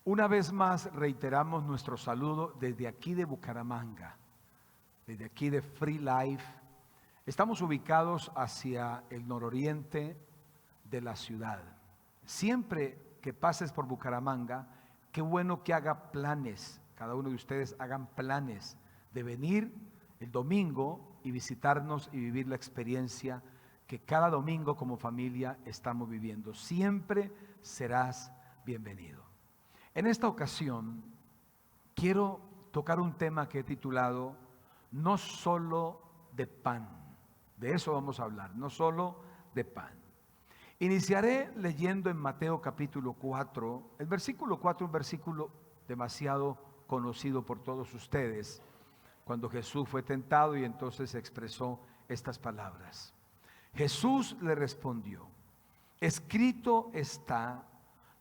Una vez más reiteramos nuestro saludo desde aquí de Bucaramanga, desde aquí de Free Life. Estamos ubicados hacia el nororiente de la ciudad. Siempre que pases por Bucaramanga, qué bueno que haga planes, cada uno de ustedes hagan planes de venir el domingo y visitarnos y vivir la experiencia que cada domingo como familia estamos viviendo. Siempre serás bienvenido. En esta ocasión quiero tocar un tema que he titulado No solo de pan. De eso vamos a hablar, no solo de pan. Iniciaré leyendo en Mateo capítulo 4. El versículo 4, un versículo demasiado conocido por todos ustedes, cuando Jesús fue tentado y entonces expresó estas palabras. Jesús le respondió: escrito está,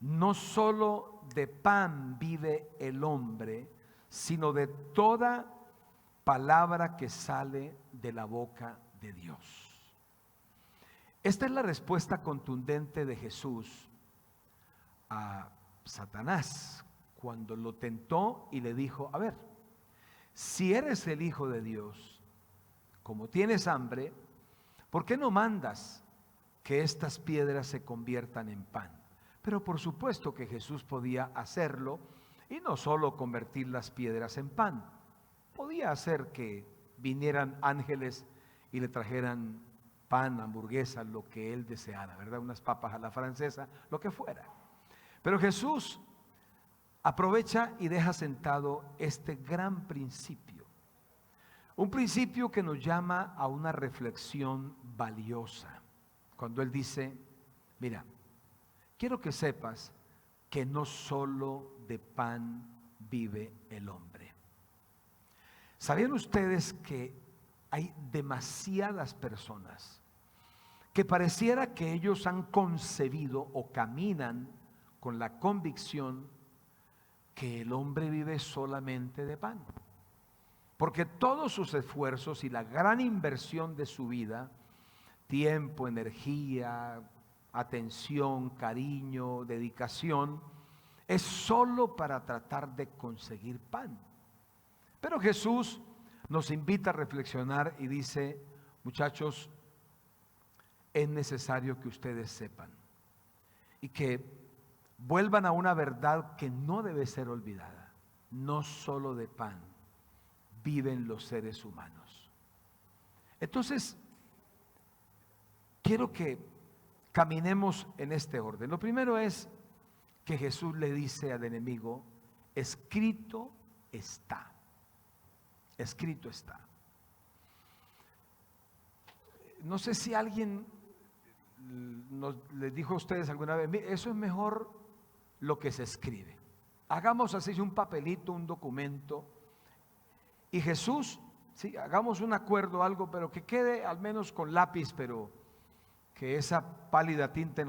no solo de pan vive el hombre, sino de toda palabra que sale de la boca de Dios. Esta es la respuesta contundente de Jesús a Satanás cuando lo tentó y le dijo: a ver, si eres el Hijo de Dios, como tienes hambre, ¿por qué no mandas que estas piedras se conviertan en pan? Pero por supuesto que Jesús podía hacerlo, y no solo convertir las piedras en pan. Podía hacer que vinieran ángeles y le trajeran pan, hamburguesa, lo que él deseara, ¿verdad? Unas papas a la francesa, lo que fuera. Pero Jesús aprovecha y deja sentado este gran principio. Un principio que nos llama a una reflexión valiosa. Cuando él dice: mira, quiero que sepas que no solo de pan vive el hombre. ¿Sabían ustedes que hay demasiadas personas que pareciera que ellos han concebido o caminan con la convicción que el hombre vive solamente de pan? Porque todos sus esfuerzos y la gran inversión de su vida, tiempo, energía, atención, cariño, dedicación, es solo para tratar de conseguir pan. Pero Jesús nos invita a reflexionar y dice: muchachos, es necesario que ustedes sepan y que vuelvan a una verdad que no debe ser olvidada. No solo de pan viven los seres humanos. Entonces, quiero que caminemos en este orden. Lo primero es que Jesús le dice al enemigo: escrito está. Escrito está. No sé si alguien les dijo a ustedes alguna vez: eso es mejor lo que se escribe. Hagamos así un papelito, un documento. Y Jesús, sí, hagamos un acuerdo, algo, pero que quede al menos con lápiz, pero que esa pálida tinta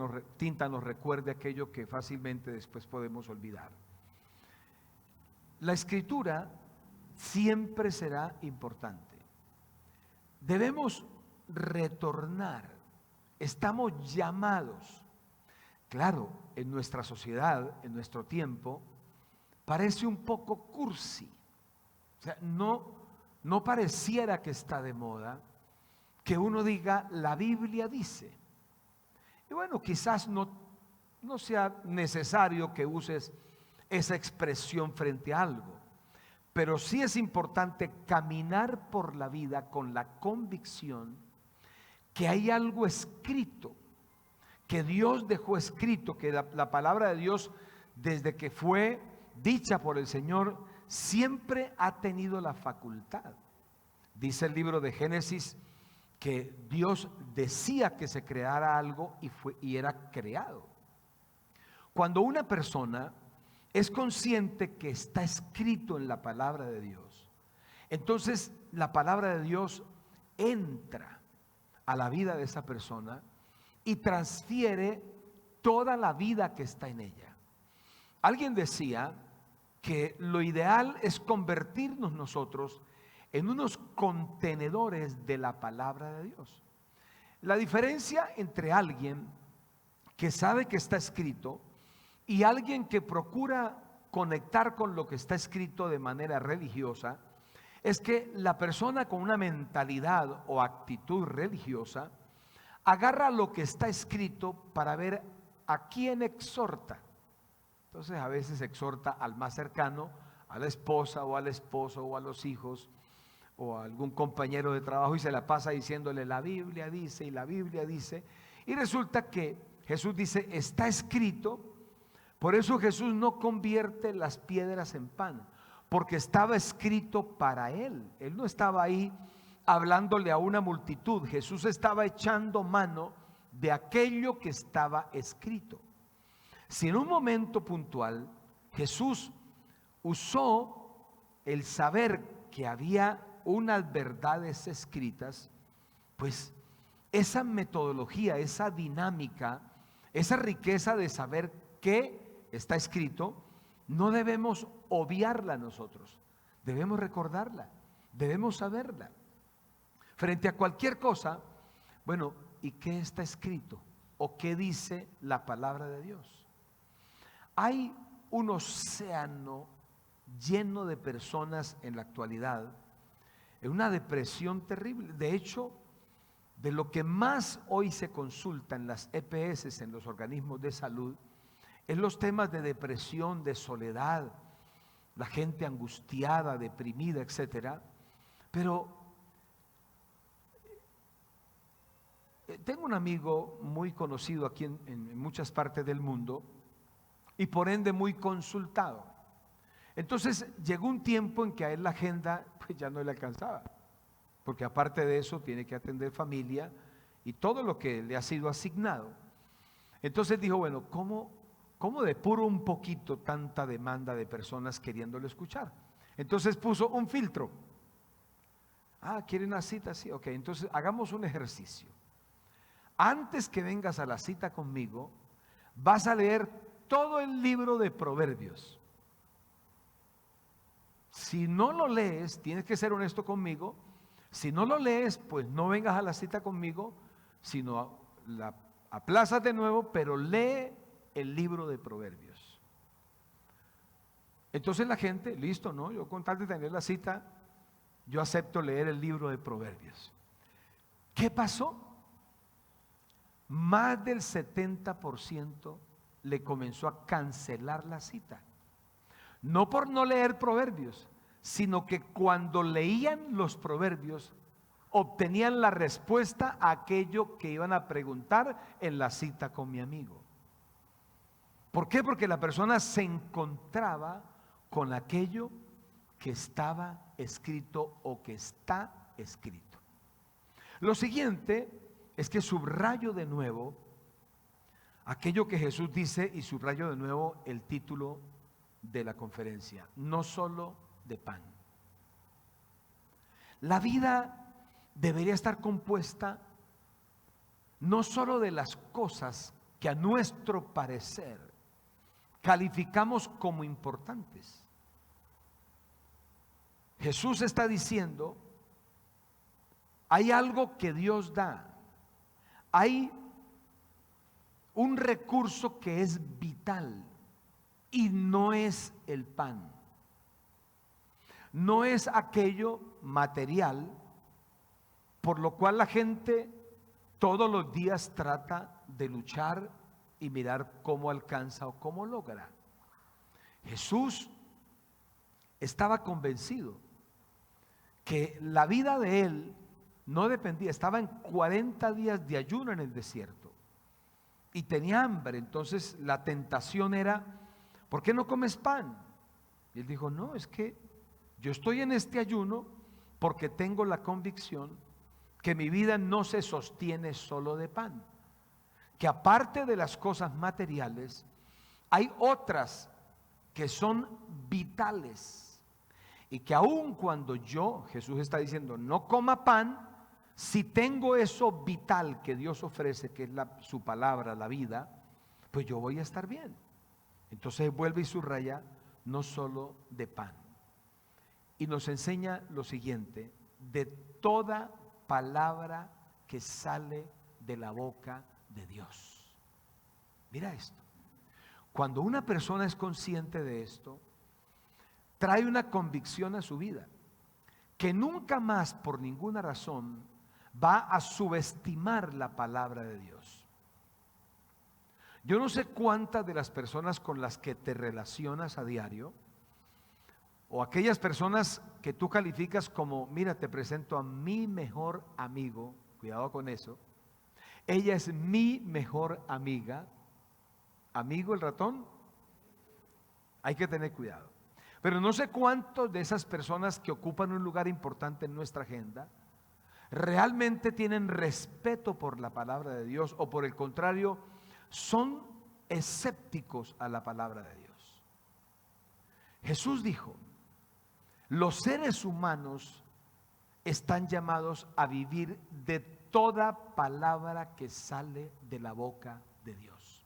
nos recuerde aquello que fácilmente después podemos olvidar. La escritura siempre será importante. Debemos retornar. Estamos llamados. Claro, en nuestra sociedad, en nuestro tiempo, parece un poco cursi. O sea, no pareciera que está de moda que uno diga: la Biblia dice. Y bueno, quizás no sea necesario que uses esa expresión frente a algo, pero sí es importante caminar por la vida con la convicción que hay algo escrito, que Dios dejó escrito, que la palabra de Dios, desde que fue dicha por el Señor, siempre ha tenido la facultad. Dice el libro de Génesis que Dios decía que se creara algo y era creado. Cuando una persona es consciente que está escrito en la palabra de Dios, entonces la palabra de Dios entra a la vida de esa persona y transfiere toda la vida que está en ella. Alguien decía que lo ideal es convertirnos nosotros en unos contenedores de la palabra de Dios. La diferencia entre alguien que sabe que está escrito y alguien que procura conectar con lo que está escrito de manera religiosa es que la persona con una mentalidad o actitud religiosa agarra lo que está escrito para ver a quién exhorta. Entonces a veces exhorta al más cercano, a la esposa o al esposo o a los hijos o a algún compañero de trabajo, y se la pasa diciéndole la Biblia dice y la Biblia dice, y resulta que Jesús dice está escrito. Por eso Jesús no convierte las piedras en pan, porque estaba escrito para él. Él no estaba ahí hablándole a una multitud. Jesús estaba echando mano de aquello que estaba escrito. Si en un momento puntual Jesús usó el saber que había unas verdades escritas, pues esa metodología, esa dinámica, esa riqueza de saber qué está escrito, no debemos obviarla nosotros, debemos recordarla, debemos saberla. Frente a cualquier cosa, bueno, ¿y qué está escrito? ¿O qué dice la palabra de Dios? Hay un océano lleno de personas en la actualidad, en una depresión terrible. De hecho, de lo que más hoy se consulta en las EPS, en los organismos de salud, es los temas de depresión, de soledad, la gente angustiada, deprimida, etcétera. Pero tengo un amigo muy conocido aquí en muchas partes del mundo y por ende muy consultado. Entonces llegó un tiempo en que a él la agenda pues ya no le alcanzaba, porque aparte de eso tiene que atender familia y todo lo que le ha sido asignado. Entonces dijo, bueno, ¿cómo depuro un poquito tanta demanda de personas queriéndolo escuchar? Entonces puso un filtro. ¿Quieren una cita? Sí, ok, entonces hagamos un ejercicio. Antes que vengas a la cita conmigo, vas a leer todo el libro de Proverbios. Si no lo lees, tienes que ser honesto conmigo. Si no lo lees, pues no vengas a la cita conmigo, sino aplázate de nuevo, pero lee el libro de Proverbios. Entonces la gente, listo, ¿no? Yo con tal de tener la cita, yo acepto leer el libro de Proverbios. ¿Qué pasó? Más del 70% le comenzó a cancelar la cita. No por no leer Proverbios, sino que cuando leían los Proverbios, obtenían la respuesta a aquello que iban a preguntar en la cita con mi amigo. ¿Por qué? Porque la persona se encontraba con aquello que estaba escrito o que está escrito. Lo siguiente es que subrayo de nuevo aquello que Jesús dice y subrayo de nuevo el título de la conferencia: no solo de pan. La vida debería estar compuesta no solo de las cosas que a nuestro parecer calificamos como importantes. Jesús está diciendo, hay algo que Dios da, hay un recurso que es vital y no es el pan, no es aquello material por lo cual la gente todos los días trata de luchar y mirar cómo alcanza o cómo logra. Jesús estaba convencido que la vida de él no dependía, estaba en 40 días de ayuno en el desierto y tenía hambre. Entonces la tentación era, ¿por qué no comes pan? Y él dijo, no, es que yo estoy en este ayuno porque tengo la convicción que mi vida no se sostiene solo de pan, que aparte de las cosas materiales hay otras que son vitales y que aun cuando yo, Jesús está diciendo, no coma pan, si tengo eso vital que Dios ofrece, que es su palabra, la vida, pues yo voy a estar bien. Entonces vuelve y subraya, no solo de pan. Y nos enseña lo siguiente: de toda palabra que sale de la boca de Dios. Mira esto. Cuando una persona es consciente de esto, trae una convicción a su vida, que nunca más por ninguna razón va a subestimar la palabra de Dios. Yo no sé cuántas de las personas con las que te relacionas a diario, o aquellas personas que tú calificas como, mira, te presento a mi mejor amigo, cuidado con eso, ella es mi mejor amiga, amigo el ratón, hay que tener cuidado. Pero no sé cuántos de esas personas que ocupan un lugar importante en nuestra agenda realmente tienen respeto por la palabra de Dios, o por el contrario, son escépticos a la palabra de Dios. Jesús dijo, los seres humanos están llamados a vivir de toda palabra que sale de la boca de Dios.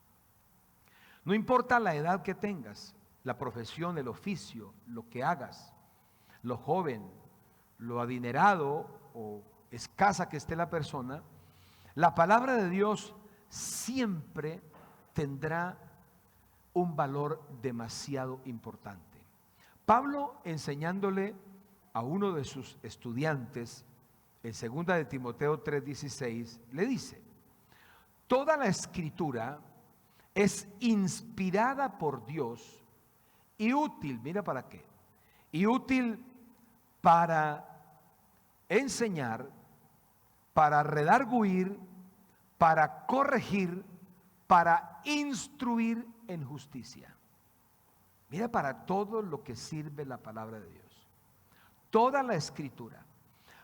No importa la edad que tengas, la profesión, el oficio, lo que hagas, lo joven, lo adinerado o escasa que esté la persona, la palabra de Dios siempre tendrá un valor demasiado importante. Pablo, enseñándole a uno de sus estudiantes, en 2 de Timoteo 3:16, le dice, toda la escritura es inspirada por Dios y útil, mira para qué, y útil para enseñar, para redarguir, para corregir, para instruir en justicia. Mira para todo lo que sirve la palabra de Dios. Toda la escritura.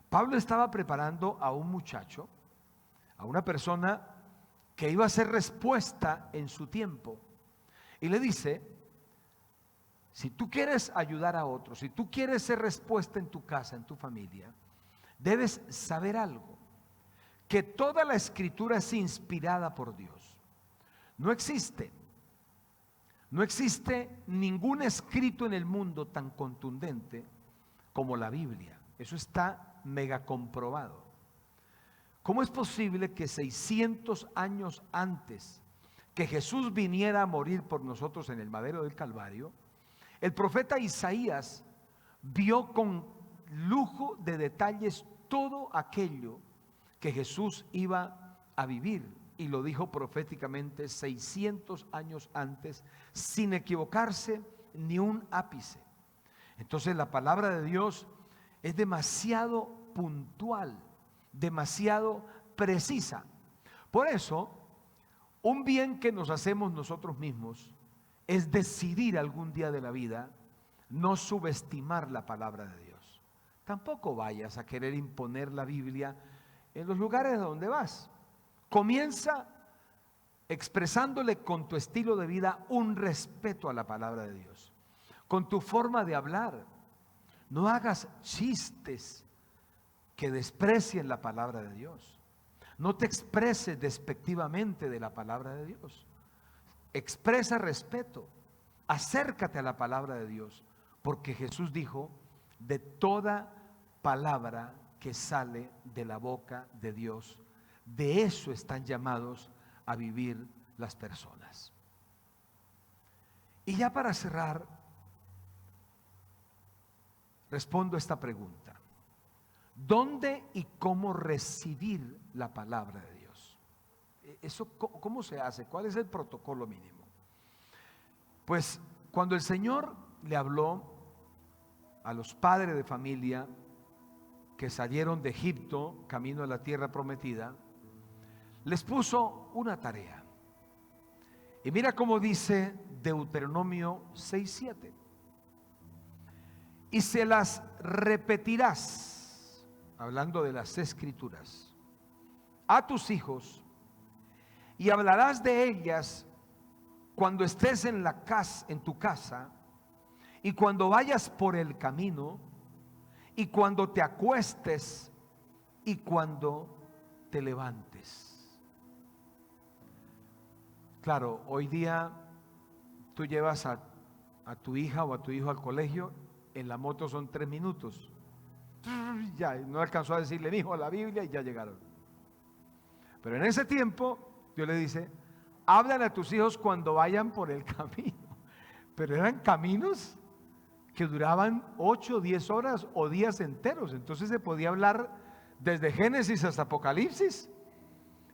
Pablo estaba preparando a un muchacho, a una persona que iba a ser respuesta en su tiempo. Y le dice, si tú quieres ayudar a otros, si tú quieres ser respuesta en tu casa, en tu familia, debes saber algo, que toda la escritura es inspirada por Dios. No existe ningún escrito en el mundo tan contundente como la Biblia. Eso está mega comprobado. ¿Cómo es posible que 600 años antes que Jesús viniera a morir por nosotros en el madero del Calvario, el profeta Isaías vio con lujo de detalles todo aquello que Jesús iba a vivir? Y lo dijo proféticamente 600 años antes, sin equivocarse ni un ápice. Entonces la palabra de Dios es demasiado puntual, demasiado precisa. Por eso, un bien que nos hacemos nosotros mismos es decidir algún día de la vida no subestimar la palabra de Dios. Tampoco vayas a querer imponer la Biblia en los lugares donde vas. Comienza expresándole con tu estilo de vida un respeto a la palabra de Dios, con tu forma de hablar. No hagas chistes que desprecien la palabra de Dios. No te expreses despectivamente de la palabra de Dios. Expresa respeto. Acércate a la palabra de Dios, porque Jesús dijo, de toda palabra que sale de la boca de Dios, de eso están llamados a vivir las personas. Y ya para cerrar, respondo esta pregunta: ¿dónde y cómo recibir la palabra de Dios? ¿Eso cómo se hace? ¿Cuál es el protocolo mínimo? Pues cuando el Señor le habló a los padres de familia que salieron de Egipto camino a la tierra prometida, les puso una tarea. Y mira cómo dice Deuteronomio 6:7. Y se las repetirás, hablando de las escrituras, a tus hijos, y hablarás de ellas cuando estés en la casa, en tu casa, y cuando vayas por el camino, y cuando te acuestes, y cuando te levantes. Claro, hoy día tú llevas a tu hija o a tu hijo al colegio, en la moto son 3 minutos. Ya, no alcanzó a decirle, hijo, a la Biblia, y ya llegaron. Pero en ese tiempo, Dios le dice, háblale a tus hijos cuando vayan por el camino. Pero eran caminos que duraban 8 o 10 horas o días enteros. Entonces se podía hablar desde Génesis hasta Apocalipsis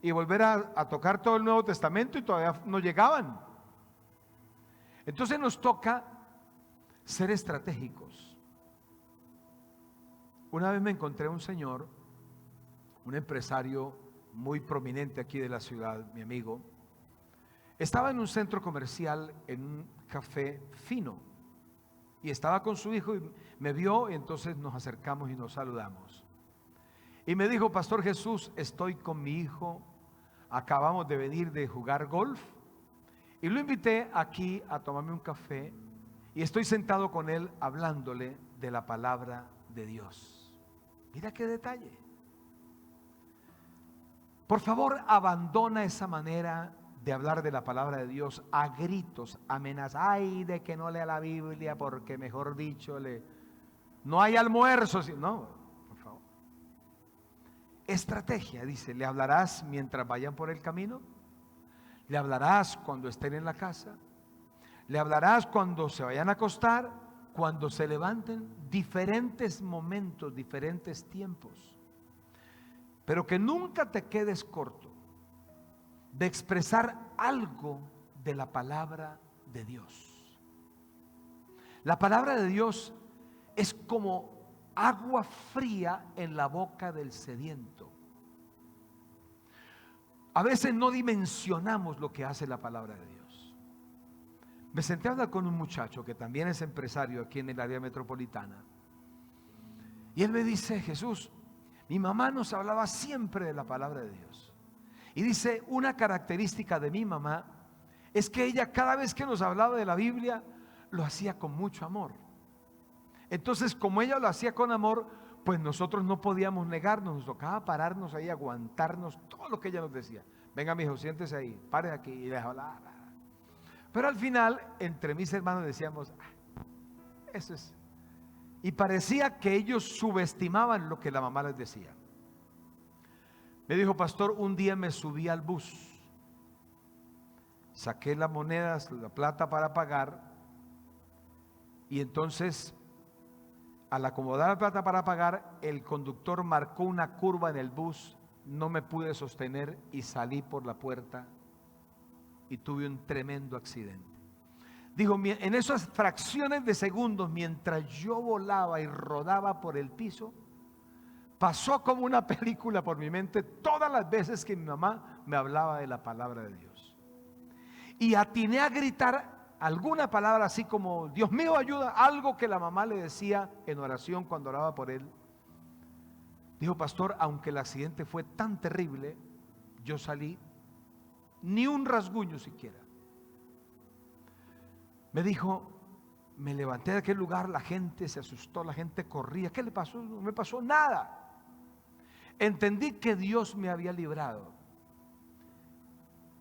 y volver a tocar todo el Nuevo Testamento y todavía no llegaban. Entonces nos toca ser estratégicos. Una vez me encontré un señor, un empresario muy prominente aquí de la ciudad, mi amigo. Estaba en un centro comercial, en un café fino, y estaba con su hijo y me vio, y entonces nos acercamos y nos saludamos. Y me dijo: Pastor Jesús, estoy con mi hijo, acabamos de venir de jugar golf, y lo invité aquí a tomarme un café, y estoy sentado con él hablándole de la palabra de Dios. Mira qué detalle. Por favor, abandona esa manera de hablar de la palabra de Dios a gritos, amenazas. Ay, de que no lea la Biblia porque, mejor dicho, no hay almuerzo. No, por favor. Estrategia, dice: le hablarás mientras vayan por el camino, le hablarás cuando estén en la casa, le hablarás cuando se vayan a acostar, cuando se levanten. Diferentes momentos, diferentes tiempos. Pero que nunca te quedes corto de expresar algo de la palabra de Dios. La palabra de Dios es como agua fría en la boca del sediento. A veces no dimensionamos lo que hace la palabra de Dios. Me senté a hablar con un muchacho que también es empresario aquí en el área metropolitana, y él me dice: Jesús, mi mamá nos hablaba siempre de la palabra de Dios. Y dice: una característica de mi mamá es que ella, cada vez que nos hablaba de la Biblia, lo hacía con mucho amor. Entonces, como ella lo hacía con amor, pues nosotros no podíamos negarnos, nos tocaba pararnos ahí, aguantarnos todo lo que ella nos decía. Venga, mijo, siéntese ahí, pare aquí, y les hablaba. Pero al final, entre mis hermanos decíamos: eso es. Y parecía que ellos subestimaban lo que la mamá les decía. Me dijo: pastor, un día me subí al bus, saqué las monedas, la plata para pagar, y entonces, al acomodar la plata para pagar, el conductor marcó una curva en el bus, no me pude sostener y salí por la puerta y tuve un tremendo accidente. Dijo: en esas fracciones de segundos, mientras yo volaba y rodaba por el piso, pasó como una película por mi mente todas las veces que mi mamá me hablaba de la palabra de Dios. Y atiné a gritar alguna palabra así como: Dios mío, ayuda, algo que la mamá le decía en oración cuando oraba por él. Dijo: pastor, aunque el accidente fue tan terrible, yo salí ni un rasguño siquiera. Me dijo: me levanté de aquel lugar, la gente se asustó, la gente corría. ¿Qué le pasó? No me pasó nada. Entendí que Dios me había librado.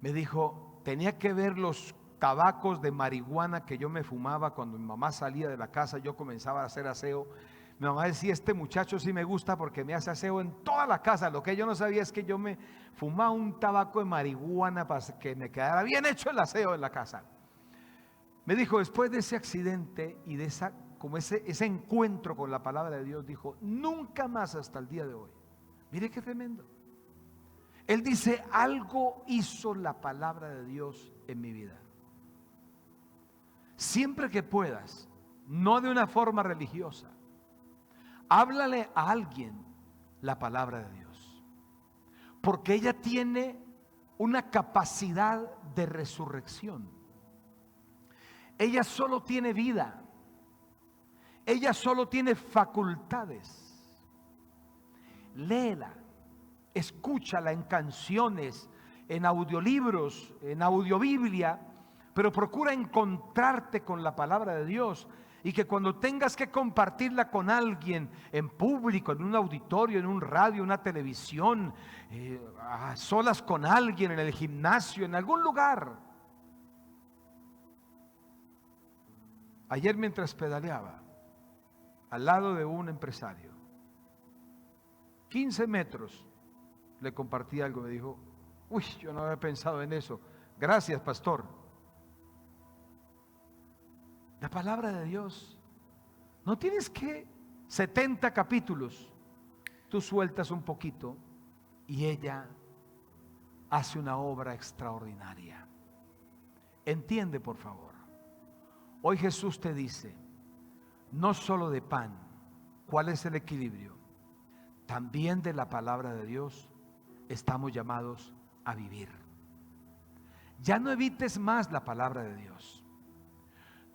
Me dijo: tenía que ver los tabacos de marihuana que yo me fumaba cuando mi mamá salía de la casa, yo comenzaba a hacer aseo. Mi mamá decía: este muchacho sí me gusta porque me hace aseo en toda la casa. Lo que yo no sabía es que yo me fumaba un tabaco de marihuana para que me quedara bien hecho el aseo en la casa. Me dijo: después de ese accidente y de ese encuentro con la palabra de Dios, dijo: nunca más hasta el día de hoy. Mire qué tremendo. Él dice: algo hizo la palabra de Dios en mi vida. Siempre que puedas, no de una forma religiosa, háblale a alguien la palabra de Dios, porque ella tiene una capacidad de resurrección. Ella solo tiene vida, ella solo tiene facultades. Léela, escúchala en canciones, en audiolibros, en audiobiblia, pero procura encontrarte con la palabra de Dios, y que cuando tengas que compartirla con alguien en público, en un auditorio, en un radio, una televisión, a solas con alguien, en el gimnasio, en algún lugar. Ayer, mientras pedaleaba al lado de un empresario, 15 metros, le compartí algo. Me dijo: uy, yo no había pensado en eso. Gracias, pastor. La palabra de Dios. No tienes que 70 capítulos. Tú sueltas un poquito y ella hace una obra extraordinaria. Entiende, por favor. Hoy Jesús te dice, no solo de pan. ¿Cuál es el equilibrio? También de la palabra de Dios estamos llamados a vivir. Ya no evites más la palabra de Dios.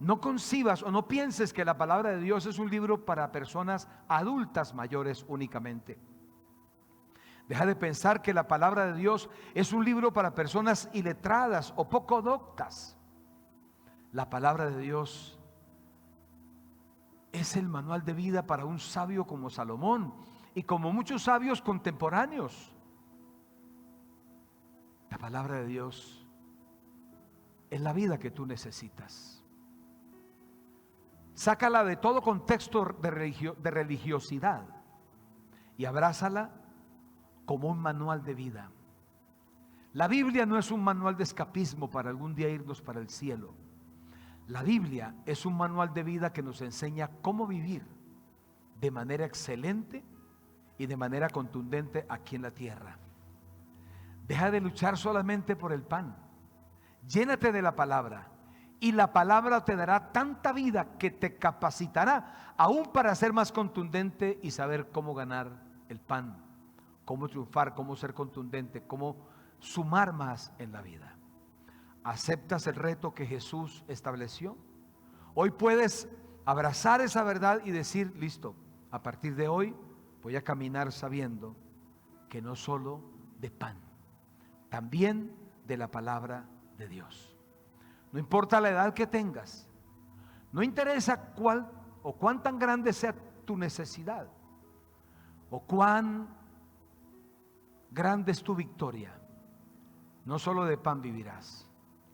No concibas o no pienses que la palabra de Dios es un libro para personas adultas mayores únicamente. Deja de pensar que la palabra de Dios es un libro para personas iletradas o poco doctas. La palabra de Dios es el manual de vida para un sabio como Salomón y como muchos sabios contemporáneos. La palabra de Dios es la vida que tú necesitas. Sácala de todo contexto de religiosidad y abrázala como un manual de vida. La Biblia no es un manual de escapismo para algún día irnos para el cielo. La Biblia es un manual de vida que nos enseña cómo vivir de manera excelente y de manera contundente aquí en la tierra. Deja de luchar solamente por el pan. Llénate de la palabra. Y la palabra te dará tanta vida que te capacitará aún para ser más contundente y saber cómo ganar el pan, cómo triunfar, cómo ser contundente, cómo sumar más en la vida. ¿Aceptas el reto que Jesús estableció? Hoy puedes abrazar esa verdad y decir, listo, a partir de hoy voy a caminar sabiendo que no solo de pan, también de la palabra de Dios. No importa la edad que tengas, no interesa cuál o cuán tan grande sea tu necesidad o cuán grande es tu victoria. No solo de pan vivirás.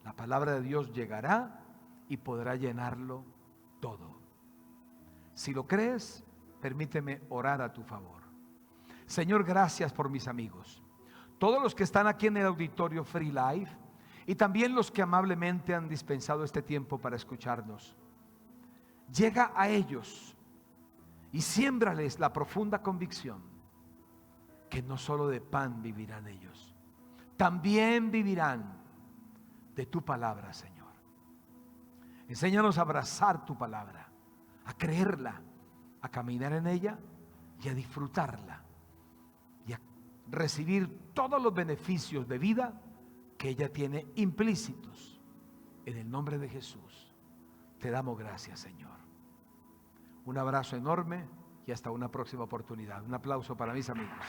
La palabra de Dios llegará y podrá llenarlo todo. Si lo crees, permíteme orar a tu favor. Señor, gracias por mis amigos, todos los que están aquí en el auditorio Free Life, y también los que amablemente han dispensado este tiempo para escucharnos. Llega a ellos y siémbrales la profunda convicción que no solo de pan vivirán ellos, también vivirán de tu palabra, Señor. Enséñanos a abrazar tu palabra, a creerla, a caminar en ella y a disfrutarla y a recibir todos los beneficios de vida que ella tiene implícitos. En el nombre de Jesús te damos gracias, Señor. Un abrazo enorme y hasta una próxima oportunidad. Un aplauso para mis amigos.